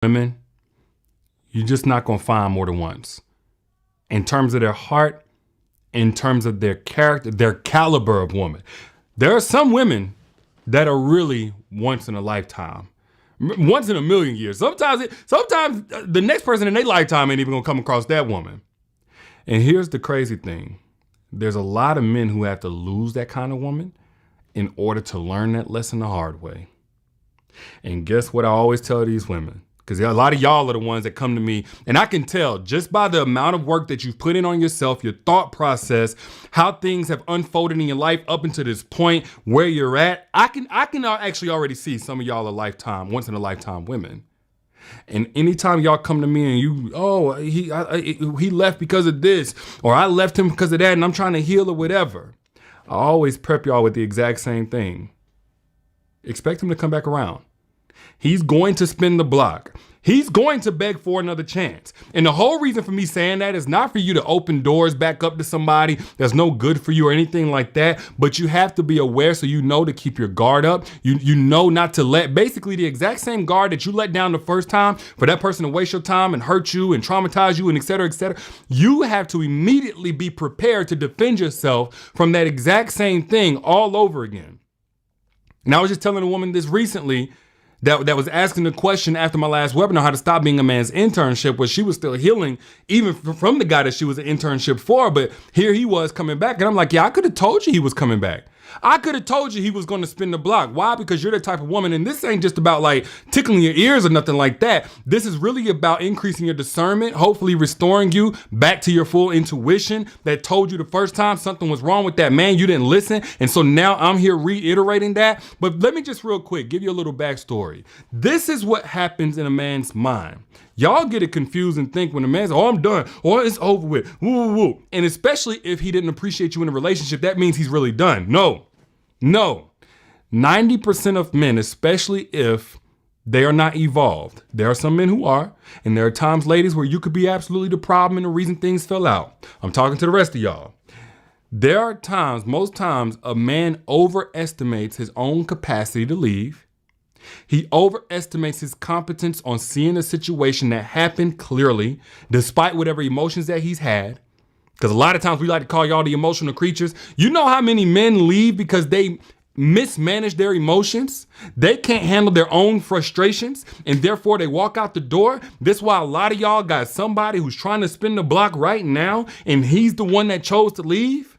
women, you're just not going to find more than once. In terms of their heart, in terms of their character, their caliber of woman. There are some women that are really once in a lifetime, once in a million years. Sometimes the next person in their lifetime ain't even gonna come across that woman. And here's the crazy thing. There's a lot of men who have to lose that kind of woman in order to learn that lesson the hard way. And guess what I always tell these women? Because a lot of y'all are the ones that come to me, and I can tell just by the amount of work that you've put in on yourself, your thought process, how things have unfolded in your life up until this point, where you're at. I can actually already see some of y'all are once in a lifetime women. And anytime y'all come to me and he left because of this, or I left him because of that, and I'm trying to heal or whatever, I always prep y'all with the exact same thing. Expect him to come back around. He's going to spin the block. He's going to beg for another chance. And the whole reason for me saying that is not for you to open doors back up to somebody that's no good for you or anything like that, but you have to be aware so you know to keep your guard up. You know not to let, basically the exact same guard that you let down the first time for that person to waste your time and hurt you and traumatize you and et cetera, et cetera. You have to immediately be prepared to defend yourself from that exact same thing all over again. And I was just telling a woman this recently that was asking the question after my last webinar, how to stop being a man's internship, where she was still healing even from the guy that she was an internship for. But here he was coming back. And I'm like, yeah, I could have told you he was coming back. I could have told you he was going to spin the block. Why? Because you're the type of woman, and this ain't just about like tickling your ears or nothing like that. This is really about increasing your discernment, hopefully restoring you back to your full intuition that told you the first time something was wrong with that man. You didn't listen. And so now I'm here reiterating that. But let me just real quick give you a little backstory. This is what happens in a man's mind. Y'all get it confused and think when a man's, oh, I'm done, or it's over with, woo, woo, woo. And especially if he didn't appreciate you in a relationship, that means he's really done. No. 90% of men, especially if they are not evolved. There are some men who are, and there are times, ladies, where you could be absolutely the problem and the reason things fell out. I'm talking to the rest of y'all. There are times, most times, a man overestimates his own capacity to leave. He overestimates his competence on seeing a situation that happened clearly, despite whatever emotions that he's had. Because a lot of times we like to call y'all the emotional creatures. You know how many men leave because they mismanage their emotions? They can't handle their own frustrations, and therefore they walk out the door. That's why a lot of y'all got somebody who's trying to spin the block right now, and he's the one that chose to leave.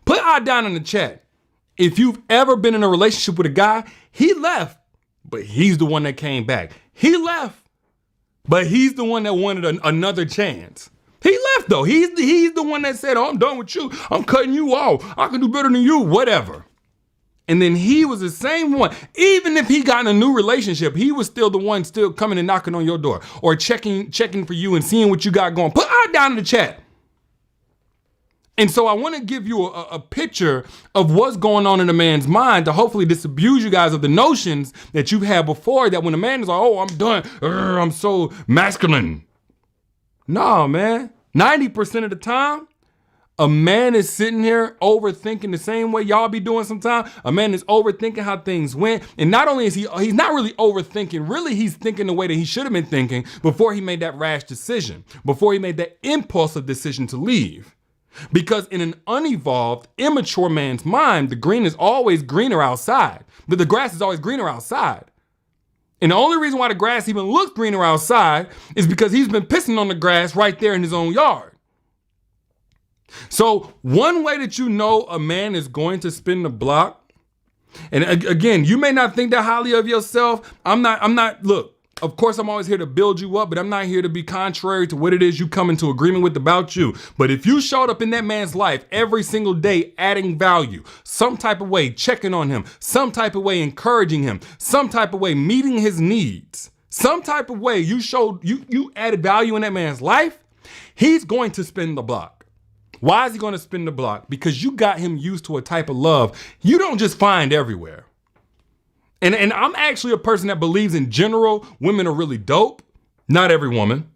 Put I down in the chat. If you've ever been in a relationship with a guy, he left, but he's the one that came back. He left, but he's the one that wanted another chance. He left though. He's the one that said, oh, I'm done with you. I'm cutting you off. I can do better than you, whatever. And then he was the same one. Even if he got in a new relationship, he was still the one still coming and knocking on your door or checking for you and seeing what you got going. Put I down in the chat. And so I want to give you a picture of what's going on in a man's mind to hopefully disabuse you guys of the notions that you've had before, that when a man is like, oh, I'm done, I'm so masculine. No, man. 90% of the time, a man is sitting here overthinking the same way y'all be doing sometimes. A man is overthinking how things went. And not only is he's not really overthinking, really he's thinking the way that he should have been thinking before he made that rash decision, before he made that impulsive decision to leave. Because in an unevolved, immature man's mind, the green is always greener outside. The grass is always greener outside. And the only reason why the grass even looks greener outside is because he's been pissing on the grass right there in his own yard. So one way that you know a man is going to spin the block, and again, you may not think that highly of yourself. Look, of course, I'm always here to build you up, but I'm not here to be contrary to what it is you come into agreement with about you. But if you showed up in that man's life every single day, adding value, some type of way, checking on him, some type of way, encouraging him, some type of way, meeting his needs, some type of way you showed, you added value in that man's life, he's going to spin the block. Why is he going to spin the block? Because you got him used to a type of love you don't just find everywhere. And I'm actually a person that believes in general, women are really dope. Not every woman,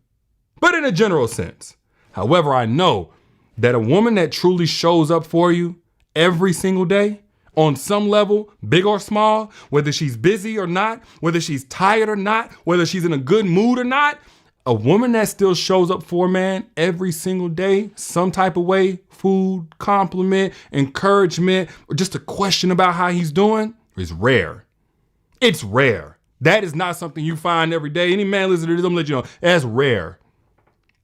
but in a general sense. However, I know that a woman that truly shows up for you every single day on some level, big or small, whether she's busy or not, whether she's tired or not, whether she's in a good mood or not, a woman that still shows up for a man every single day, some type of way, food, compliment, encouragement, or just a question about how he's doing, is rare. It's rare. That is not something you find every day. Any man listening to this, I'm gonna let you know, that's rare.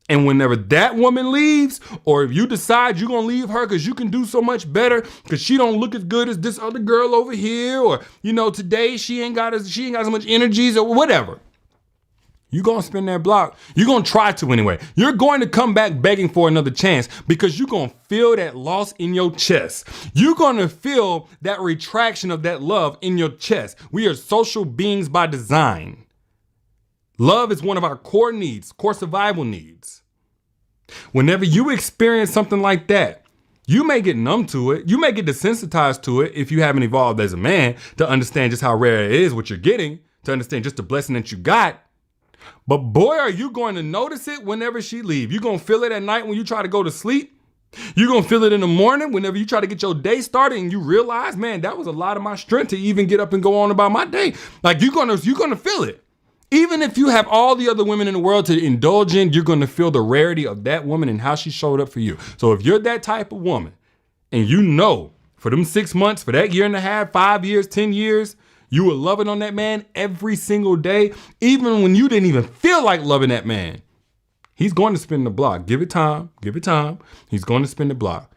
And whenever that woman leaves, or if you decide you're gonna leave her because you can do so much better, because she don't look as good as this other girl over here, or today she ain't got as much energies or whatever, you're gonna spin that block. You're gonna try to anyway. You're going to come back begging for another chance because you're gonna feel that loss in your chest. You're gonna feel that retraction of that love in your chest. We are social beings by design. Love is one of our core needs, core survival needs. Whenever you experience something like that, you may get numb to it. You may get desensitized to it if you haven't evolved as a man to understand just how rare it is what you're getting, to understand just the blessing that you got. But boy, are you going to notice it whenever she leaves. You're going to feel it at night when you try to go to sleep. You're going to feel it in the morning whenever you try to get your day started and you realize, man, that was a lot of my strength to even get up and go on about my day. Like you're going to feel it. Even if you have all the other women in the world to indulge in, you're going to feel the rarity of that woman and how she showed up for you. So if you're that type of woman and for them 6 months, for that year and a half, 5 years, 10 years, you were loving on that man every single day, even when you didn't even feel like loving that man, he's going to spin the block. Give it time. He's going to spin the block.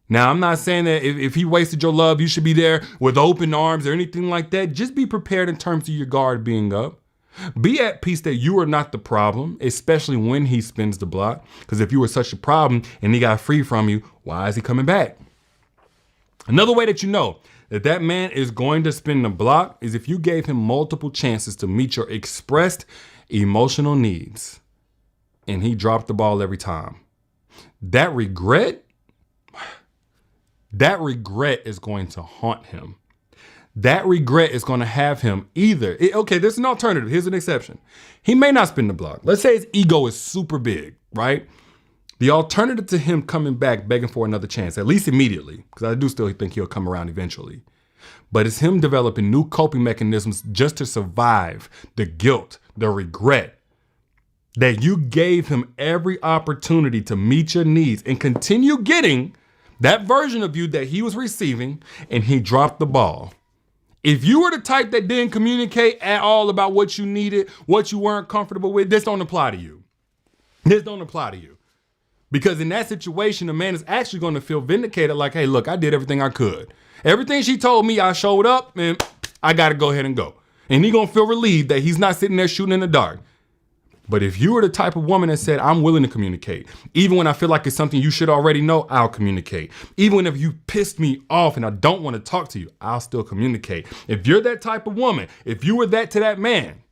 Now, I'm not saying that if he wasted your love, you should be there with open arms or anything like that. Just be prepared in terms of your guard being up. Be at peace that you are not the problem, especially when he spins the block. Because if you were such a problem and he got free from you, why is he coming back? Another way that you know that man is going to spin the block is if you gave him multiple chances to meet your expressed emotional needs and he dropped the ball every time. That regret is going to haunt him. That regret is going to have him there's an alternative. Here's an exception. He may not spin the block. Let's say his ego is super big, right? The alternative to him coming back begging for another chance, at least immediately, because I do still think he'll come around eventually, but it's him developing new coping mechanisms just to survive the guilt, the regret that you gave him every opportunity to meet your needs and continue getting that version of you that he was receiving, and he dropped the ball. If you were the type that didn't communicate at all about what you needed, what you weren't comfortable with, this don't apply to you. Because in that situation, a man is actually going to feel vindicated like, hey, look, I did everything I could. Everything she told me, I showed up, and I got to go ahead and go. And he's going to feel relieved that he's not sitting there shooting in the dark. But if you were the type of woman that said, I'm willing to communicate, even when I feel like it's something you should already know, I'll communicate. Even if you pissed me off and I don't want to talk to you, I'll still communicate. If you're that type of woman, if you were that to that man,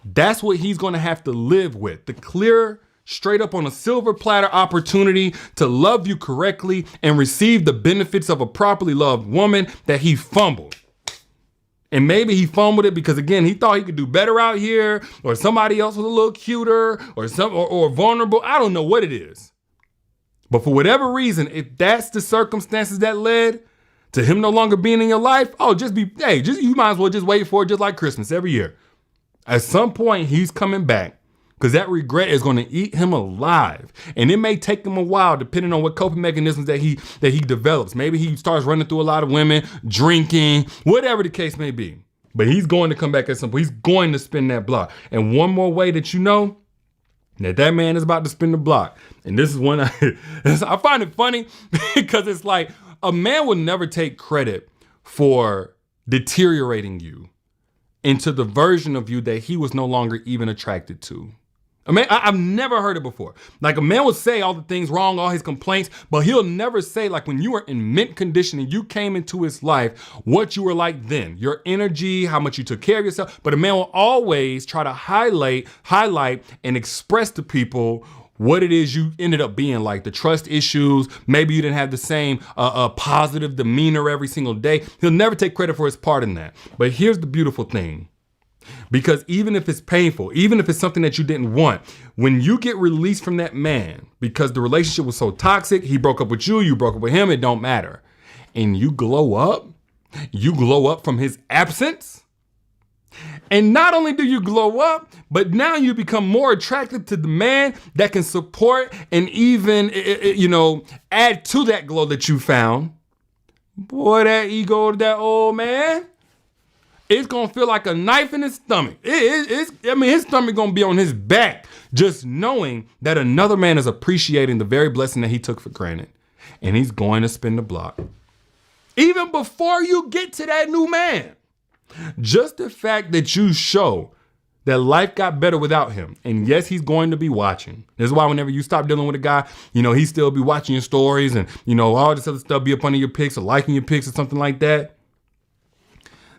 that's what he's going to have to live with. The clear, straight up on a silver platter opportunity to love you correctly and receive the benefits of a properly loved woman that he fumbled. And maybe he fumbled it because, again, he thought he could do better out here, or somebody else was a little cuter, or vulnerable. I don't know what it is. But for whatever reason, if that's the circumstances that led to him no longer being in your life, you might as well just wait for it, just like Christmas every year. At some point, he's coming back, because that regret is going to eat him alive. And it may take him a while, depending on what coping mechanisms that he develops. Maybe he starts running through a lot of women, drinking, whatever the case may be. But he's going to come back at some point. He's going to spin that block. And one more way that you know that man is about to spin the block. And this is one I find it funny because it's like a man will never take credit for deteriorating you into the version of you that he was no longer even attracted to. I mean, I've never heard it before. Like, a man will say all the things wrong, all his complaints, but he'll never say, like, when you were in mint condition and you came into his life, what you were like then, your energy, how much you took care of yourself. But a man will always try to highlight and express to people what it is you ended up being like, the trust issues. Maybe you didn't have the same positive demeanor every single day. He'll never take credit for his part in that. But here's the beautiful thing. Because even if it's painful, even if it's something that you didn't want, when you get released from that man because the relationship was so toxic, he broke up with you, you broke up with him, it don't matter, and you glow up, You glow up from his absence. And not only do you glow up, but now you become more attracted to the man that can support and even, add to that glow that you found. Boy, that ego of that old man, it's going to feel like a knife in his stomach. His stomach going to be on his back just knowing that another man is appreciating the very blessing that he took for granted. And he's going to spin the block. Even before you get to that new man. Just the fact that you show that life got better without him. And yes, he's going to be watching. This is why whenever you stop dealing with a guy, he still be watching your stories and, all this other stuff be up under your pics or liking your pics or something like that.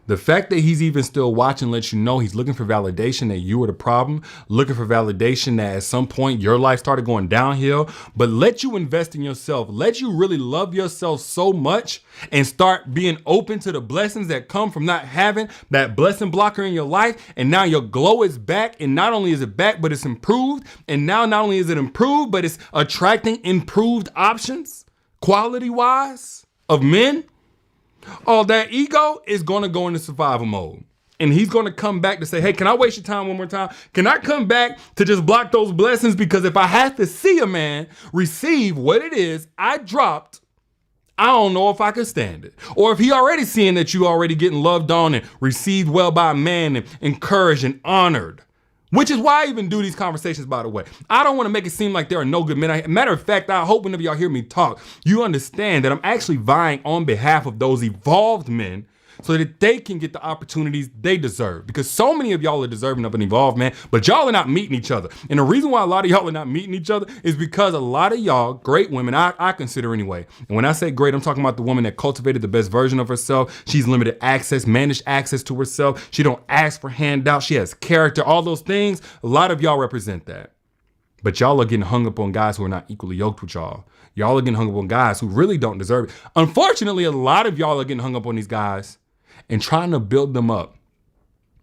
The fact that he's even still watching lets you know he's looking for validation that you were the problem, looking for validation that at some point your life started going downhill, but let you invest in yourself, let you really love yourself so much and start being open to the blessings that come from not having that blessing blocker in your life. And now your glow is back. And not only is it back, but it's improved. And now not only is it improved, but it's attracting improved options, quality wise, of men. Oh, that ego is going to go into survival mode. And he's going to come back to say, hey, can I waste your time one more time? Can I come back to just block those blessings? Because if I have to see a man receive what it is I dropped, I don't know if I could stand it. Or if he already seeing that you already getting loved on and received well by a man and encouraged and honored. Which is why I even do these conversations, by the way. I don't want to make it seem like there are no good men. Matter of fact, I hope whenever y'all hear me talk, you understand that I'm actually vying on behalf of those evolved men so that they can get the opportunities they deserve. Because so many of y'all are deserving of an evolved man, but y'all are not meeting each other. And the reason why a lot of y'all are not meeting each other is because a lot of y'all, great women, I consider anyway. And when I say great, I'm talking about the woman that cultivated the best version of herself. She's limited access, managed access to herself. She don't ask for handouts. She has character, all those things. A lot of y'all represent that. But y'all are getting hung up on guys who are not equally yoked with y'all. Y'all are getting hung up on guys who really don't deserve it. Unfortunately, a lot of y'all are getting hung up on these guys and trying to build them up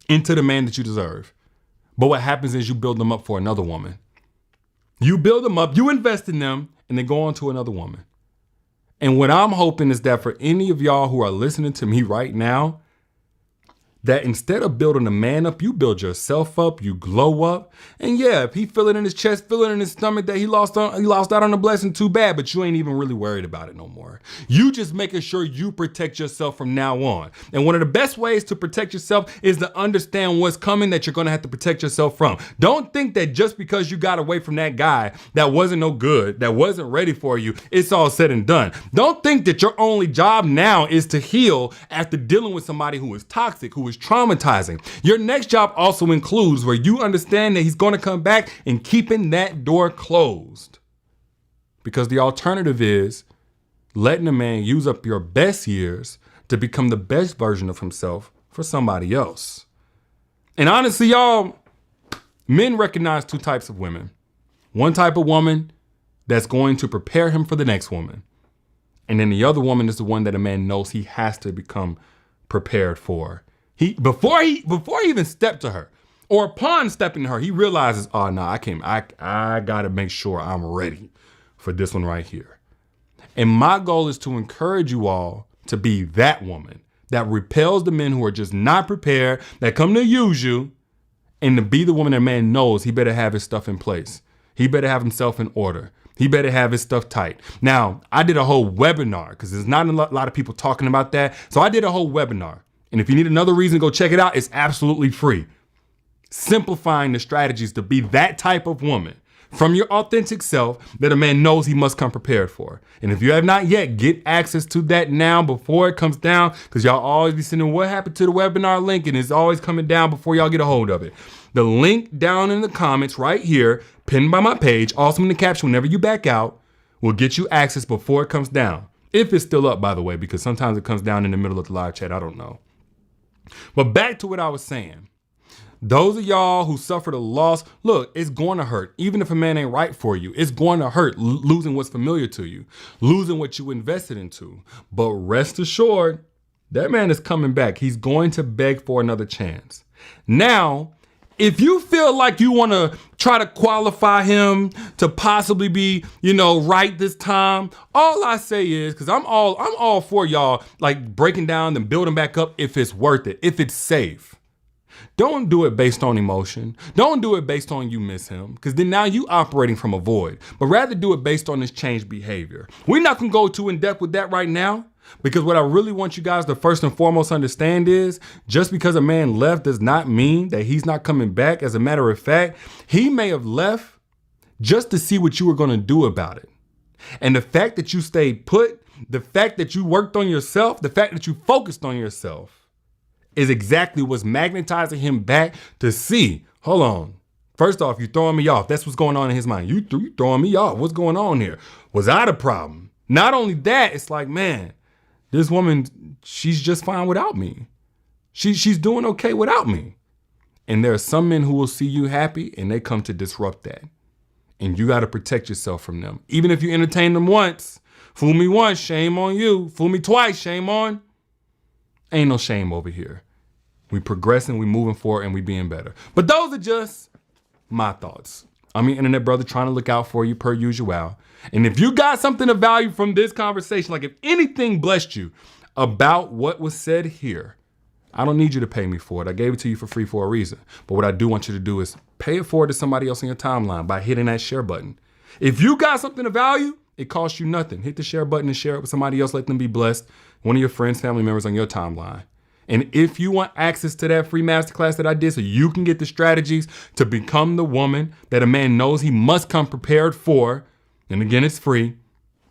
into the man that you deserve. But what happens is you build them up for another woman. You build them up, you invest in them, and they go on to another woman. And what I'm hoping is that for any of y'all who are listening to me right now, that instead of building a man up, you build yourself up, you glow up. And yeah, if he feel it in his chest, feel it in his stomach that he lost out on the blessing, too bad, but you ain't even really worried about it no more. You just making sure you protect yourself from now on. And one of the best ways to protect yourself is to understand what's coming that you're gonna have to protect yourself from. Don't think that just because you got away from that guy that wasn't no good, that wasn't ready for you, it's all said and done. Don't think that your only job now is to heal after dealing with somebody who is toxic, who is traumatizing. Your next job also includes where you understand that he's going to come back and keeping that door closed. Because the alternative is letting a man use up your best years to become the best version of himself for somebody else. And honestly, y'all, men recognize two types of women. One type of woman that's going to prepare him for the next woman. And then the other woman is the one that a man knows he has to become prepared for. Before he even stepped to her, or upon stepping to her, he realizes, oh no, I gotta make sure I'm ready for this one right here. And my goal is to encourage you all to be that woman that repels the men who are just not prepared, that come to use you, and to be the woman that man knows he better have his stuff in place. He better have himself in order. He better have his stuff tight. Now, I did a whole webinar because there's not a lot of people talking about that. So I did a whole webinar. And if you need another reason to go check it out, it's absolutely free. Simplifying the strategies to be that type of woman from your authentic self that a man knows he must come prepared for. And if you have not yet, get access to that now before it comes down, because y'all always be sending what happened to the webinar link, and it's always coming down before y'all get a hold of it. The link down in the comments right here, pinned by my page, also in the caption whenever you back out, will get you access before it comes down. If it's still up, by the way, because sometimes it comes down in the middle of the live chat. I don't know. But back to what I was saying. Those of y'all who suffered a loss, look, it's going to hurt. Even if a man ain't right for you, it's going to hurt losing what's familiar to you, losing what you invested into. But rest assured, that man is coming back. He's going to beg for another chance. Now, If you feel like you want to try to qualify him to possibly be, right this time, all I say is, because I'm all for y'all like breaking down and building back up if it's worth it, if it's safe. Don't do it based on emotion. Don't do it based on you miss him, because then now you operating from a void. But rather do it based on his changed behavior. We're not gonna go too in depth with that right now, because what I really want you guys to first and foremost understand is just because a man left does not mean that he's not coming back. As a matter of fact, he may have left just to see what you were gonna do about it. And the fact that you stayed put, the fact that you worked on yourself, the fact that you focused on yourself is exactly what's magnetizing him back to see, hold on. First off, you throwing me off. That's what's going on in his mind. You throwing me off. What's going on here? Was I the problem? Not only that, it's like, man, this woman, she's just fine without me. She's doing okay without me. And there are some men who will see you happy and they come to disrupt that. And you got to protect yourself from them. Even if you entertain them once, fool me once, shame on you. Fool me twice, shame on. Ain't no shame over here. We progressing, we moving forward, and we being better. But those are just my thoughts. I'm your internet brother trying to look out for you per usual. And if you got something of value from this conversation, like if anything blessed you about what was said here, I don't need you to pay me for it. I gave it to you for free for a reason. But what I do want you to do is pay it forward to somebody else in your timeline by hitting that share button. If you got something of value, it costs you nothing. Hit the share button and share it with somebody else. Let them be blessed. One of your friends, family members on your timeline. And if you want access to that free masterclass that I did so you can get the strategies to become the woman that a man knows he must come prepared for, and again, it's free.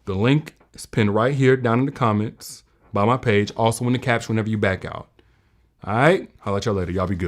The link is pinned right here down in the comments by my page, also in the caption whenever you back out. All right? I'll let y'all later. Y'all be good.